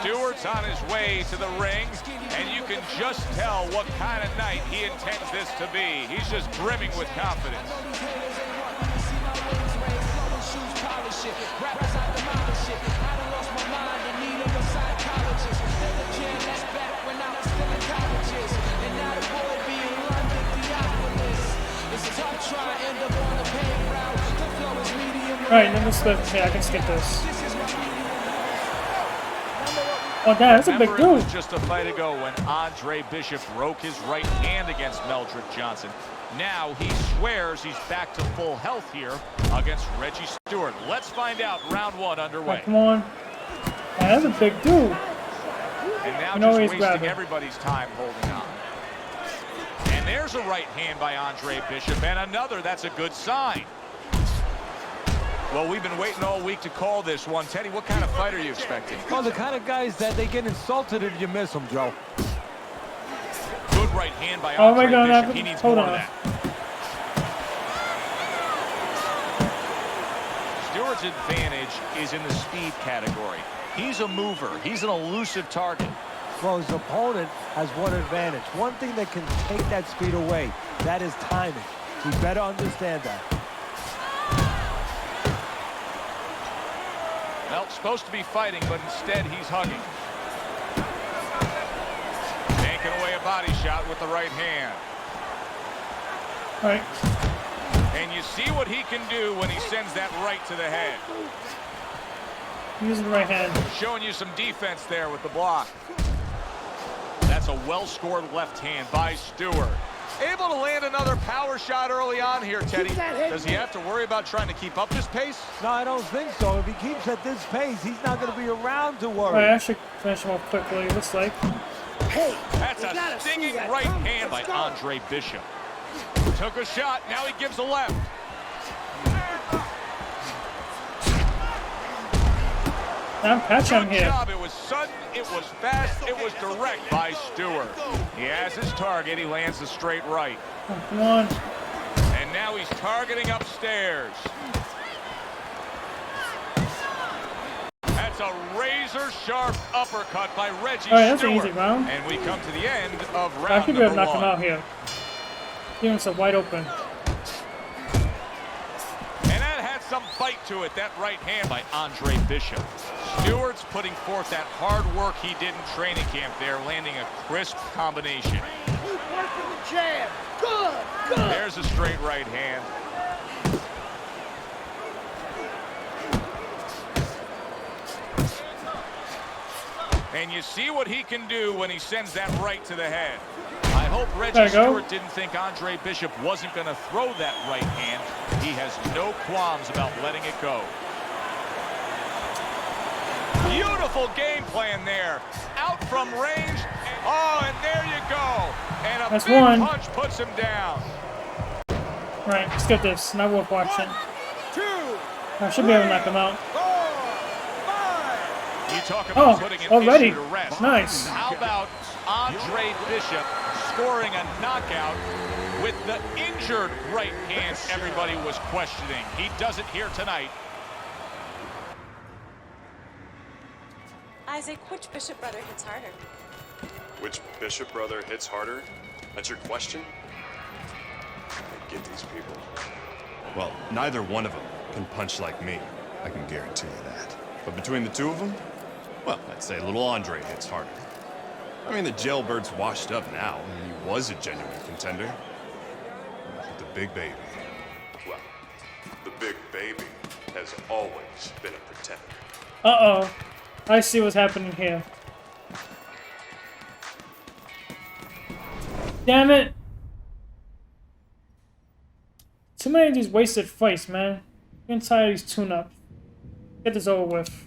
Stewart's on his way to the ring, and you can just tell what kind of night he intends this to be. He's just brimming with confidence. Alright, then let's go. Yeah, I can skip this. Oh, damn, that's a big Remember, it was dude. just a fight ago when Andre Bishop broke his right hand against Meldrick Johnson. Now he swears he's back to full health here against Reggie Stewart. Let's find out. Round one underway. Oh, come on. Man, that's a big dude. And now You know just he's wasting grabbing. everybody's time holding on. And there's a right hand by Andre Bishop, and another. That's a good sign. Well, we've been waiting all week to call this one. Teddy, what kind of fight are you expecting? Oh, the kind of guys that they get insulted if you miss them, Joe. Good right hand by Oh Andre my God, Bishop. He needs hold more on. of that. Stewart's advantage is in the speed category. He's a mover. He's an elusive target. Well, his opponent has one advantage. One thing that can take that speed away, that is timing. He better understand that. Well, supposed to be fighting, but instead he's hugging. Taking away a body shot with the right hand. Alright. And you see what he can do when he sends that right to the head. Using the right hand. Showing you some defense there with the block. That's a well-scored left hand by Stewart. Able to land another power shot early on here, Teddy. Does he have to worry about trying to keep up this pace? No, I don't think so. If he keeps at this pace, he's not going to be around to worry. Alright, I should finish him off quickly. Looks like. Hey, That's a stinging right hand by Andre Bishop. Took a shot, now he gives a left. I'm catching him Good here. job. It was sudden, it was fast, it was direct by Stewart. He has his target, he lands a straight right. Oh, come on. And now he's targeting upstairs. That's a razor-sharp uppercut by Reggie Alright, that's an Stewart. easy round. And we come to the end of I round should be able to number knock him one. out here. Even so wide open. And that had some bite to it, that right hand by Andre Bishop. Stewart's putting forth that hard work he did in training camp there, landing a crisp combination. Keep working the jab. Good, good. There's a straight right hand. And you see what he can do when he sends that right to the head. I hope There Reggie you go. Stewart didn't think Andre Bishop wasn't going to throw that right hand. He has no qualms about letting it go. Beautiful game plan there. Out from range. Oh, and there you go. And a That's big one. punch puts him down. Right, let's get this. Not worth watching. 1, 2, I should be able to knock him out. 4, 5. You talk about putting an already. issue to rest. Nice. How about Andre Bishop scoring a knockout with the injured right hand everybody was questioning? He does it here tonight. Isaac, which Bishop brother hits harder? Which Bishop brother hits harder? That's your question? I get these people. Well, neither one of them can punch like me. I can guarantee you that. But between the two of them, well, I'd say little Andre hits harder. I mean, the jailbird's washed up now, and he was a genuine contender. But the big baby, well, the big baby has always been a pretender. Uh-oh. I see what's happening here. Damn it! Too many of these wasted fights, man. I'm getting tired of these tune-ups. Get this over with.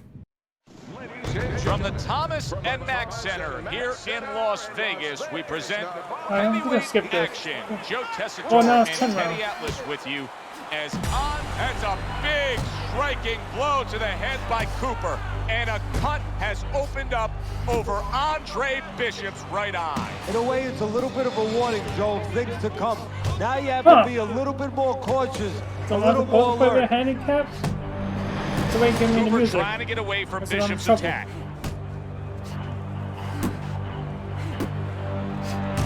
From the Thomas and Mack Center here in Las Vegas, we present I'm gonna skip heavyweight this. action. Joe Oh, Tessitore now and it's 10 Teddy rounds. Atlas with you as that's a big striking blow to the head by Cooper, and a cut has opened up over Andre Bishop's right eye. In a way, it's a little bit of a warning, Joe, of things to come. Now you have Huh. to be a little bit more cautious, So a I'm not little more supposed to play their alert. handicaps? So they give me the Cooper music. trying to get away from That's what I'm Bishop's trouble. attack.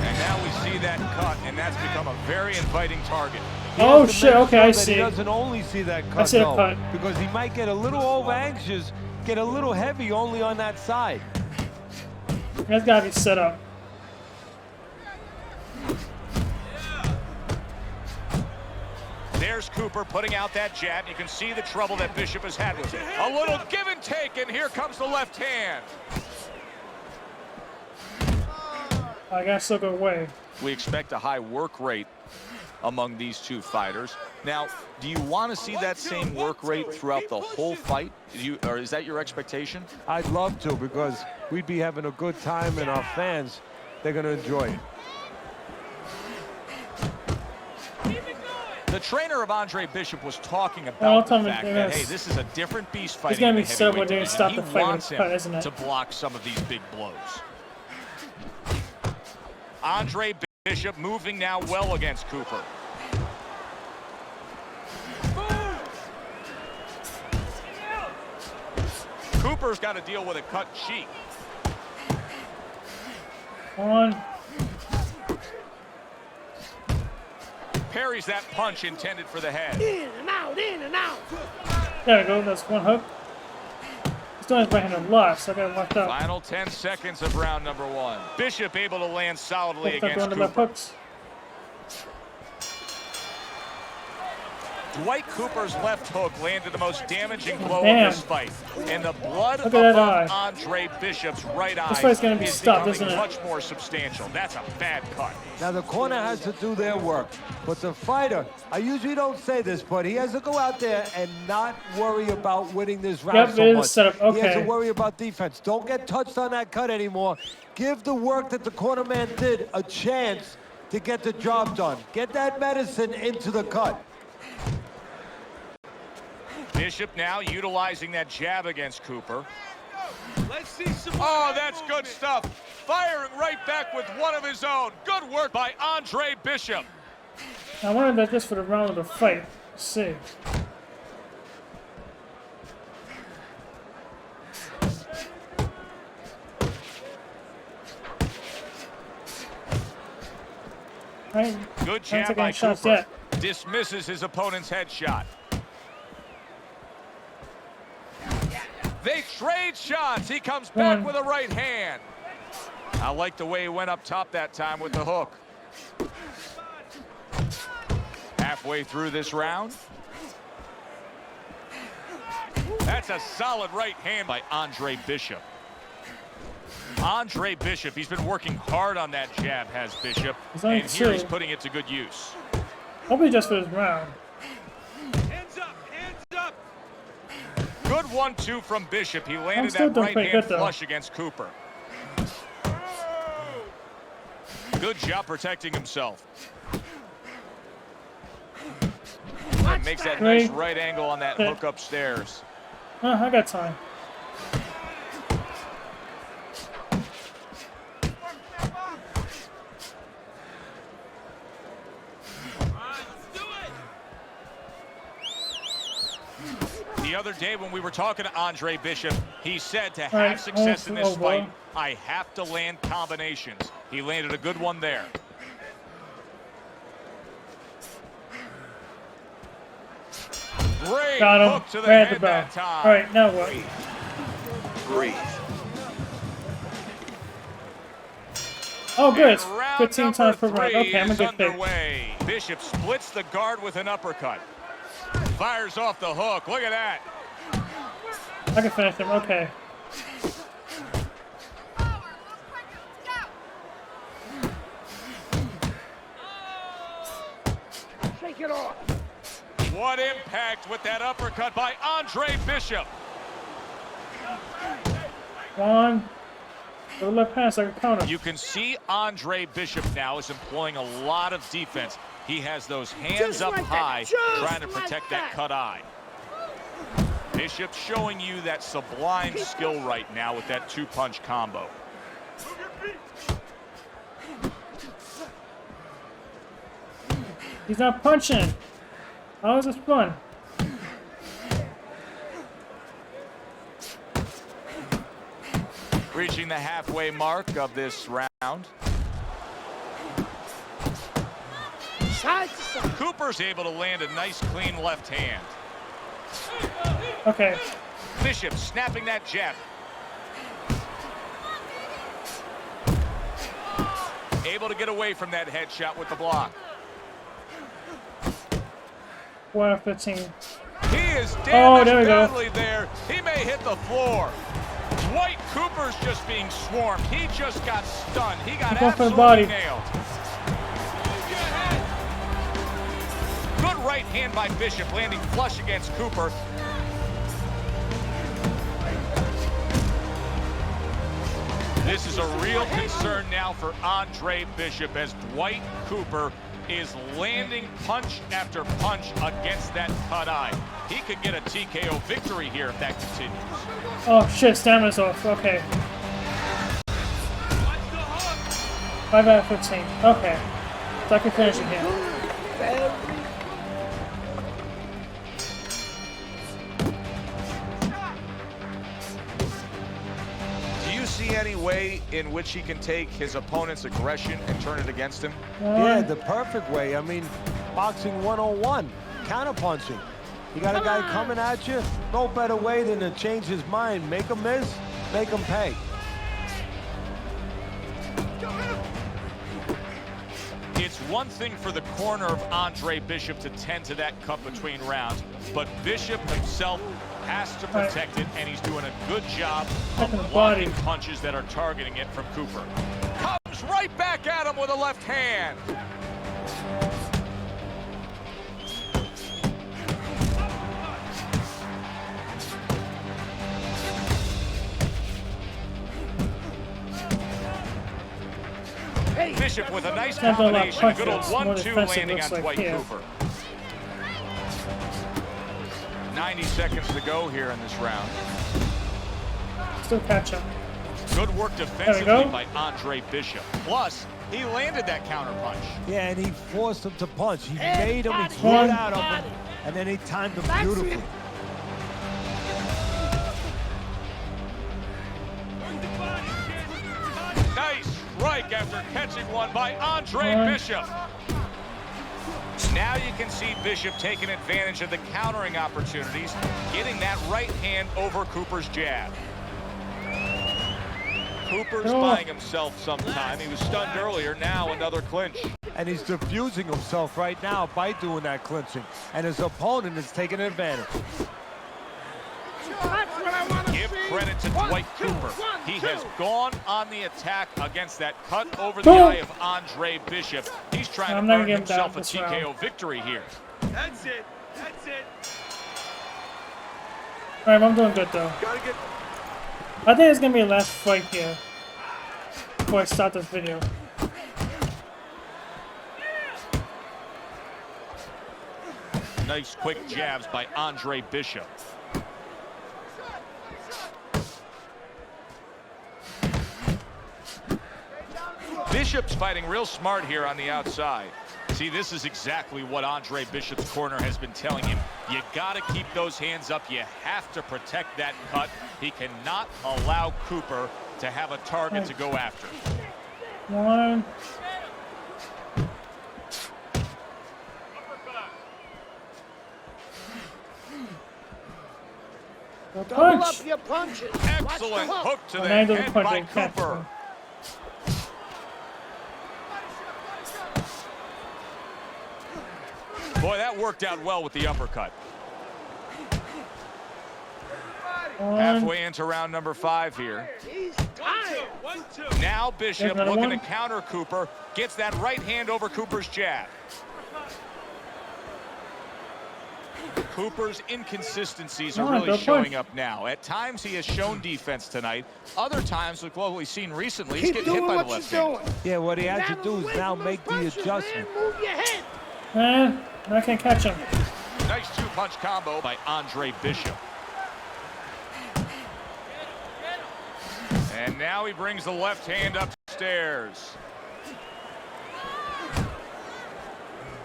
And now we see that cut, and that's become a very inviting target. He Oh, has to shit, make okay, I sure that see. He doesn't only see that I cut, see the though, cut. because he might get a little over anxious, get a little heavy only on that side. That's gotta be set up. There's Cooper putting out that jab. You can see the trouble that Bishop has had with it. A little give and take, and here comes the left hand. I gotta still go away. We expect a high work rate among these two fighters. Now, do you want to see that same work rate throughout the whole fight? Or is that your expectation? I'd love to, because we'd be having a good time, and our fans, they're going to enjoy it. The trainer of Andre Bishop was talking I'll about tell the him fact it that, is. hey, this is a different beast fighting. He's gonna in be the set up heavyweight when they division. stop He the fight with wants the him cut, isn't it? to block some of these big blows. Andre Bishop moving now well against Cooper. Cooper's got to deal with a cut cheek. On. Parries that punch intended for the head. In and out, in and out. There we go. That's one hook. He's doing his right hand a lot, so I gotta watch out. Final 10 seconds of round number 1. Bishop able to land solidly Hooked up against onto my Cooper. hooks. Dwight Cooper's left hook landed the most damaging blow Damn. of this fight. And the blood Look at that above eye. Andre Bishop's right eye This fight's gonna be is stopped, becoming isn't it? much more substantial. That's a bad cut. Now, the corner has to do their work, but the fighter, I usually don't say this, but he has to go out there and not worry about winning this round Yep, so it is much. set up. He has Okay. to worry about defense. Don't get touched on that cut anymore. Give the work that the corner man did a chance to get the job done. Get that medicine into the cut. Bishop now utilizing that jab against Cooper. Oh, that's good stuff. Firing right back with one of his own. Good work by Andre Bishop. I wanted that just for the round of the fight. Let's see. Right. Good Not jab taking by shots Cooper. yet. Dismisses his opponent's headshot. They trade shots. He comes back One. with a right hand. I like the way he went up top that time with the hook. Halfway through this round. That's a solid right hand by Andre Bishop. Andre Bishop, he's been working hard on that jab, has Bishop. He's only And here two. he's putting it to good use. Hopefully just for this round. Good 1-2 from Bishop. He landed still that doing pretty right-hand good, though. flush against Cooper. Good job protecting himself. And makes that nice right angle on that hook upstairs. I got time. The other day when we were talking to Andre Bishop, he said to have Right, success in this over. fight, I have to land combinations. He landed a good one there. Great Got him. hook to the Right at head the bow. that time. All right, now what? Breathe. Oh, good. And round 15 times per round. number Okay, I'm a three good is pick. underway. Bishop splits the guard with an uppercut. Fires off the hook. Look at that. I can finish him. Okay. Shake it off. What impact with that uppercut by Andre Bishop. One. The left hand, like a counter. You can see Andre Bishop now is employing a lot of defense. He has those hands Just up like high, that. Just trying to protect like that cut eye. Bishop showing you that sublime skill right now with that two-punch combo. He's not punching. How is this fun? Reaching the halfway mark of this round. Side to side. Cooper's able to land a nice, clean left hand. Okay. Bishop snapping that jab. Able to get away from that headshot with the block. 1 out of 15. He is damaged there we go. badly there. He may hit the floor. Dwight Cooper's just being swarmed. He just got stunned. He got Go for the absolutely body. nailed. Good right hand by Bishop, landing flush against Cooper. This is a real concern now for Andre Bishop as Dwight Cooper is landing punch after punch against that cut eye. He could get a TKO victory here if that continues. Oh shit, stamina's off. Okay. 5 out of 15. Okay. So I can finish it here. Do you see any way in which he can take his opponent's aggression and turn it against him? Yeah, the perfect way. I mean, boxing 101, counterpunching. You got a guy coming at you, no better way than to change his mind. Make him miss, make him pay. It's one thing for the corner of Andre Bishop to tend to that cut between rounds, but Bishop himself has to protect it, and he's doing a good job of blocking punches that are targeting it from Cooper. Comes right back at him with a left hand. Bishop with a nice combination, a good old 1-2 landing on Dwight Cooper. 90 seconds to go here in this round. Still catch him. Good work defensively by Andre Bishop. Plus, he landed that counter punch. Yeah, and he forced him to punch. He made him, he threw it out of him, and then he timed him beautifully. Nice strike after catching one by Andre Bishop. Now you can see Bishop taking advantage of the countering opportunities, getting that right hand over Cooper's jab. Cooper's buying himself some time. He was stunned earlier, now another clinch. And he's diffusing himself right now by doing that clinching. And his opponent is taking advantage. Give credit to Dwight Cooper. He has gone on the attack against that cut over the eye of Andre Bishop. He's trying to earn himself a TKO victory here. That's it. That's it. Alright, I'm doing good though. I think it's gonna be the last fight here before I start this video. Nice quick jabs by Andre Bishop. Bishop's fighting real smart here on the outside. See, this is exactly what Andre Bishop's corner has been telling him. You gotta keep those hands up. You have to protect that cut. He cannot allow Cooper to have a target to go after. One. Double up your punches. Excellent hook to the I don't head punch, by I catch Cooper. him. Boy, that worked out well with the uppercut. Halfway into round number 5 here. He's tired. Now Bishop Another looking one. to counter Cooper. Gets that right hand over Cooper's jab. Cooper's inconsistencies are Come on, really go showing punch. up now. At times he has shown defense tonight. Other times, like what we've seen recently, he's Keep getting hit doing by the what left you're hand. doing. Yeah, what he had to Battle do is away now from make those the punches, adjustment. man. Move your head. I can't catch him. Nice 2-punch combo by Andre Bishop. And now he brings the left hand upstairs.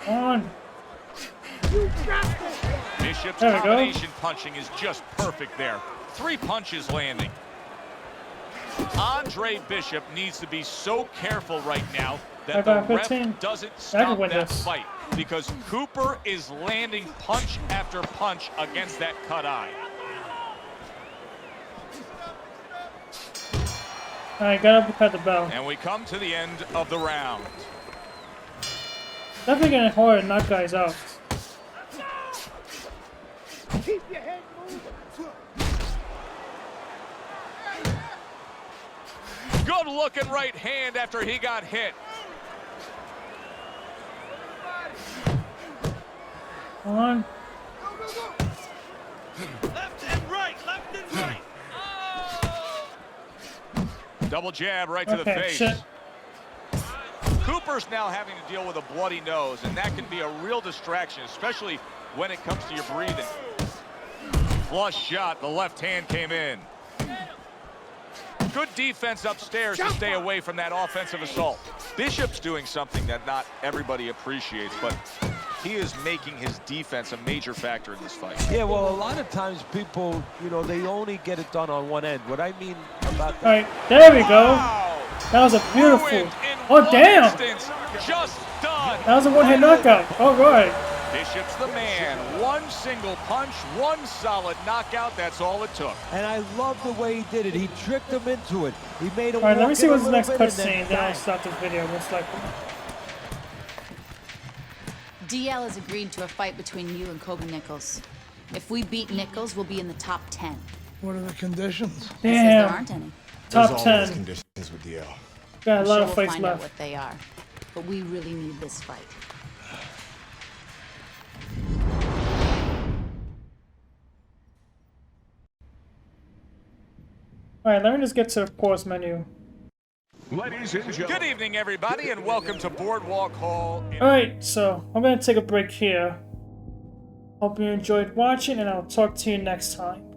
One. You got this. Bishop's There we go. combination punching is just perfect there. 3 punches landing. Andre Bishop needs to be so careful right now that I the got ref 15. doesn't I can stop win that this. fight, because Cooper is landing punch after punch against that cut eye. Alright, gotta cut the bell. And we come to the end of the round. Definitely getting hard to knock guys out. Keep your head moving. Good looking right hand after he got hit. One. Left and right. Double jab right to the Okay, face. shit. Cooper's now having to deal with a bloody nose, and that can be a real distraction, especially when it comes to your breathing. Flush shot, the left hand came in. Good defense upstairs to stay away from that offensive assault. Bishop's doing something that not everybody appreciates, but he is making his defense a major factor in this fight. Yeah, well, a lot of times people, you know, they only get it done on one end. What I mean about that. Alright, there we go. Wow. That was a beautiful. Ruined in Oh, one damn! instance. Just done. That was a one-hit knockout. Alright. Bishop's the man. One single punch, one solid knockout. That's all it took. And I love the way he did it. He tricked him into it. He made him Alright, let me walk see in a what's the little next bit and cutscene, then I'll bang. stop this video, most likely. DL has agreed to a fight between you and Kobe Nichols. If we beat Nichols, we'll be in the top 10. What are the conditions? He says there Damn. aren't any. Top There's 10. always conditions with DL. Got a I'm lot sure of we'll fights find out left. what they are. But we really need this fight. Alright, let me just get to the pause menu. Ladies and gentlemen. Good evening, everybody, and welcome to Boardwalk Hall. Alright, so I'm gonna take a break here. Hope you enjoyed watching, and I'll talk to you next time.